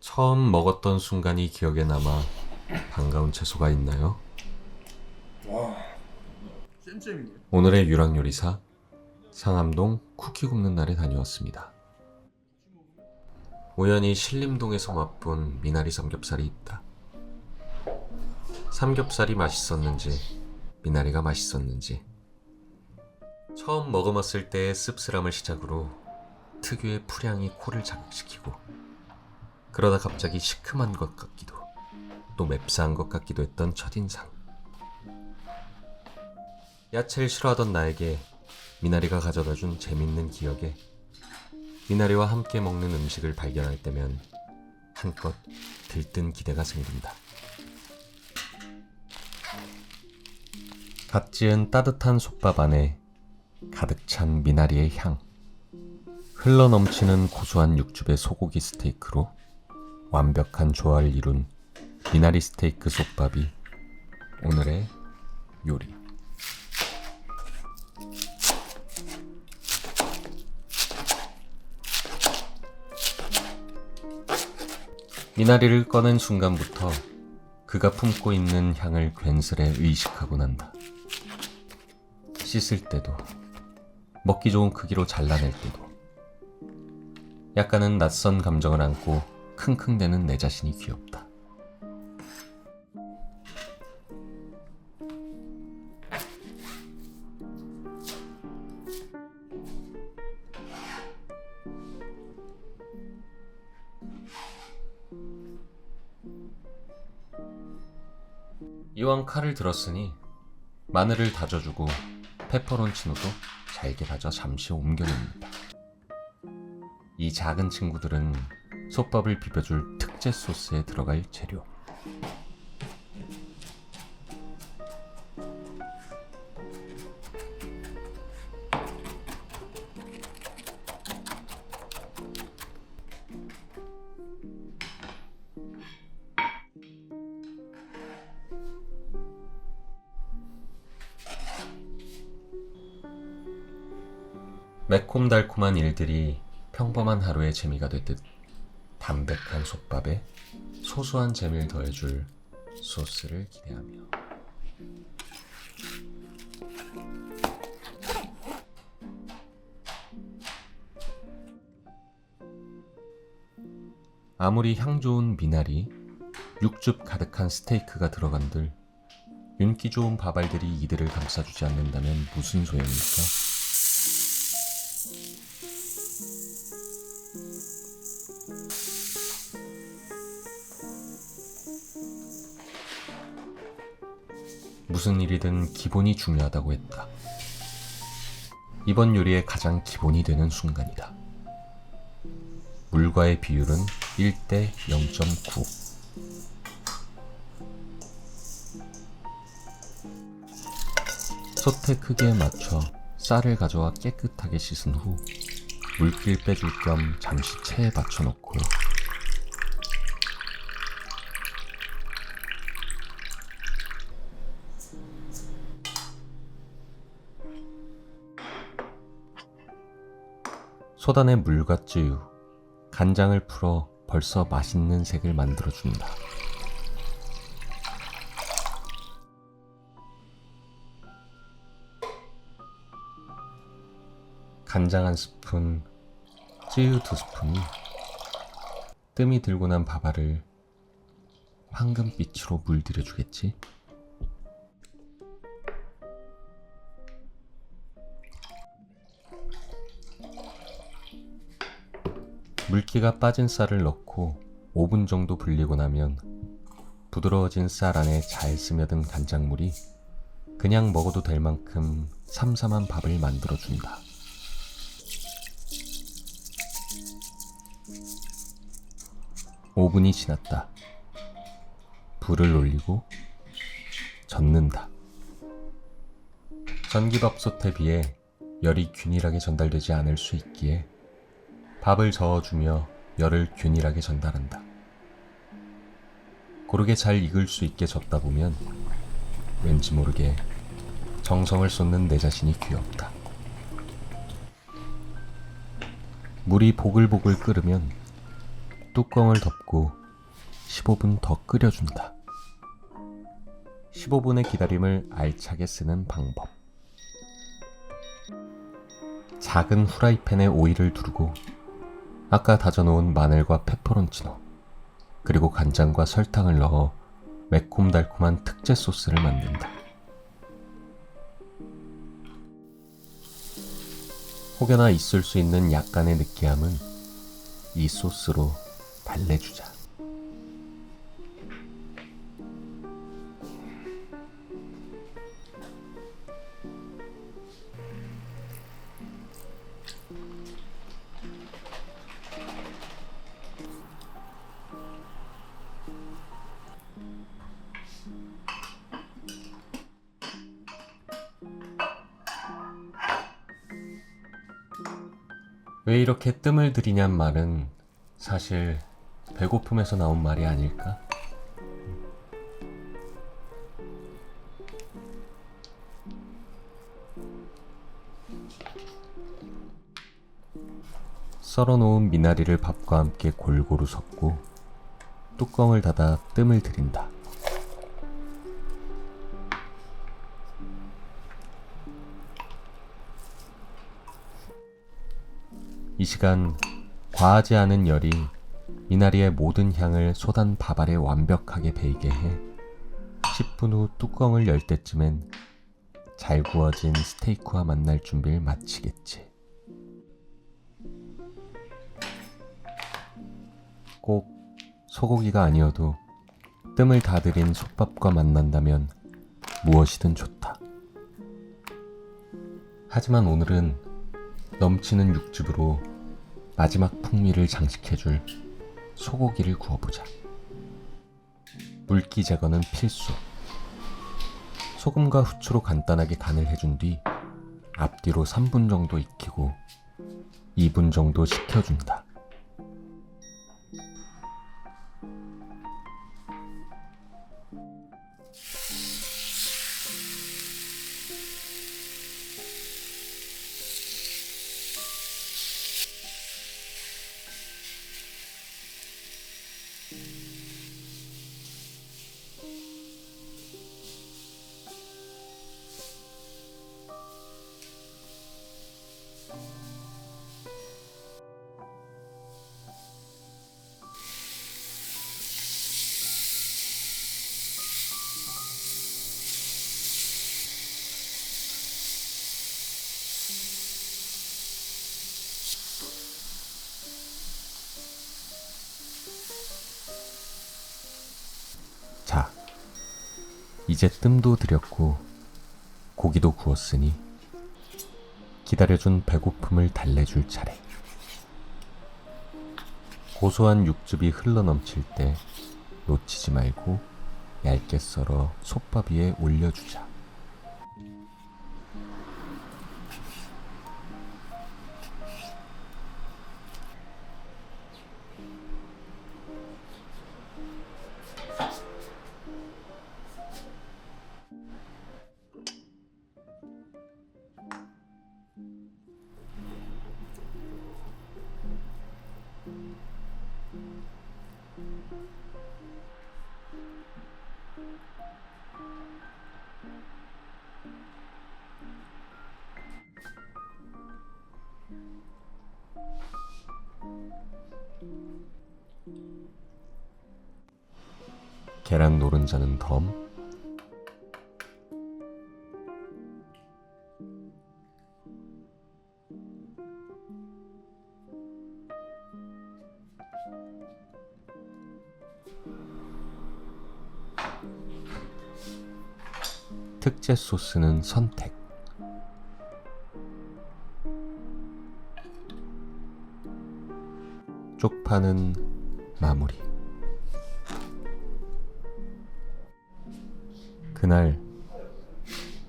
처음 먹었던 순간이 기억에 남아 반가운 채소가 있나요? 와, 쌤쌤이네. 오늘의 유랑요리사 상암동 쿠키 굽는 날에 다녀왔습니다. 우연히 신림동에서 맛본 미나리 삼겹살이 있다. 삼겹살이 맛있었는지 미나리가 맛있었는지 처음 먹어봤을 때의 씁쓸함을 시작으로 특유의 풀향이 코를 자극시키고 그러다 갑자기 시큼한 것 같기도 또 맵싸한 것 같기도 했던 첫인상. 야채를 싫어하던 나에게 미나리가 가져다준 재밌는 기억에 미나리와 함께 먹는 음식을 발견할 때면 한껏 들뜬 기대가 생긴다. 갓 지은 따뜻한 솥밥 안에 가득 찬 미나리의 향, 흘러넘치는 고소한 육즙의 소고기 스테이크로 완벽한 조화를 이룬 미나리 스테이크 솥밥이 오늘의 요리. 미나리를 꺼낸 순간부터 그가 품고 있는 향을 괜스레 의식하곤 한다. 씻을 때도, 먹기 좋은 크기로 잘라낼 때도, 약간은 낯선 감정을 안고 킁킁대는 내 자신이 귀엽다. 이왕 칼을 들었으니 마늘을 다져주고 페퍼론치노도 잘게 다져 잠시 옮겨냅니다. 이 작은 친구들은 솥밥을 비벼줄 특제 소스에 들어갈 재료. 매콤달콤한 일들이 평범한 하루의 재미가 되듯 담백한 솥밥에 소소한 재미를 더해줄 소스를 기대하며 아무리 향 좋은 미나리, 육즙 가득한 스테이크가 들어간들 윤기 좋은 밥알들이 이들을 감싸주지 않는다면 무슨 소용일까? 무슨 일이든 기본이 중요하다고 했다. 이번 요리의 가장 기본이 되는 순간이다. 물과의 비율은 1대 0.9. 솥의 크기에 맞춰 쌀을 가져와 깨끗하게 씻은 후 물기를 빼줄 겸 잠시 체에 받쳐놓고 솥안에 물과 쯔유, 간장을 풀어 벌써 맛있는 색을 만들어준다. 간장 한 스푼, 쯔유 2스푼이 뜸이 들고 난 밥알을 황금빛으로 물들여주겠지? 물기가 빠진 쌀을 넣고 5분 정도 불리고 나면 부드러워진 쌀 안에 잘 스며든 간장물이 그냥 먹어도 될 만큼 삼삼한 밥을 만들어준다. (5분이) 지났다. 불을 올리고 젓는다. 전기밥솥에 비해 열이 균일하게 전달되지 않을 수 있기에 밥을 저어주며 열을 균일하게 전달한다. 고르게 잘 익을 수 있게 젓다 보면 왠지 모르게 정성을 쏟는 내 자신이 귀엽다. 물이 보글보글 끓으면 뚜껑을 덮고 15분 더 끓여준다. 15분의 기다림을 알차게 쓰는 방법. 작은 후라이팬에 오일을 두르고 아까 다져놓은 마늘과 페퍼론치노 그리고 간장과 설탕을 넣어 매콤달콤한 특제 소스를 만든다. 혹여나 있을 수 있는 약간의 느끼함은 이 소스로 달래주자. 왜 이렇게 뜸을 들이냔 말은 사실 배고픔에서 나온 말이 아닐까? 썰어놓은 미나리를 밥과 함께 골고루 섞고 뚜껑을 닫아 뜸을 들인다. 이 시간 과하지 않은 열이 미나리의 모든 향을 쏟안 밥알에 완벽하게 배이게 해 10분 후 뚜껑을 열 때쯤엔 잘 구워진 스테이크와 만날 준비를 마치겠지. 꼭 소고기가 아니어도 뜸을 다 들인 솥밥과 만난다면 무엇이든 좋다. 하지만 오늘은 넘치는 육즙으로 마지막 풍미를 장식해줄 소고기를 구워보자. 물기 제거는 필수. 소금과 후추로 간단하게 간을 해준 뒤 앞뒤로 3분 정도 익히고 2분 정도 식혀준다. 자, 이제 뜸도 들였고 고기도 구웠으니 기다려준 배고픔을 달래줄 차례. 고소한 육즙이 흘러넘칠 때 놓치지 말고 얇게 썰어 솥밥 위에 올려주자. 계란 노른자는 덤, 특제 소스는 선택. 쪽파는 마무리. 그날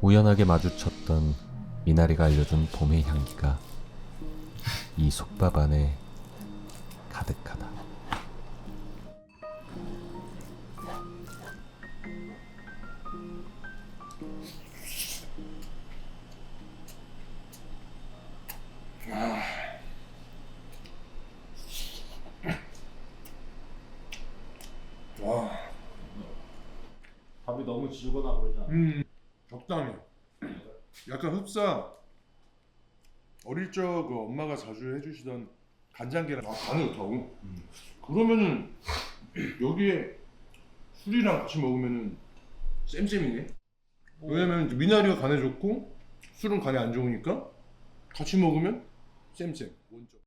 우연하게 마주쳤던 미나리가 알려준 봄의 향기가 이 솥밥 안에 가득하다. 와. 밥이 너무 지거나 그러지 않아? 적당해. 약간 흡사. 어릴 적 그 엄마가 자주 해주시던 간장게랑 간이 좋다고. 그러면은 여기에 술이랑 같이 먹으면은 쌤쌤이네. 왜냐면 미나리가 간에 좋고 술은 간에 안 좋으니까 같이 먹으면 쌤쌤. 원점.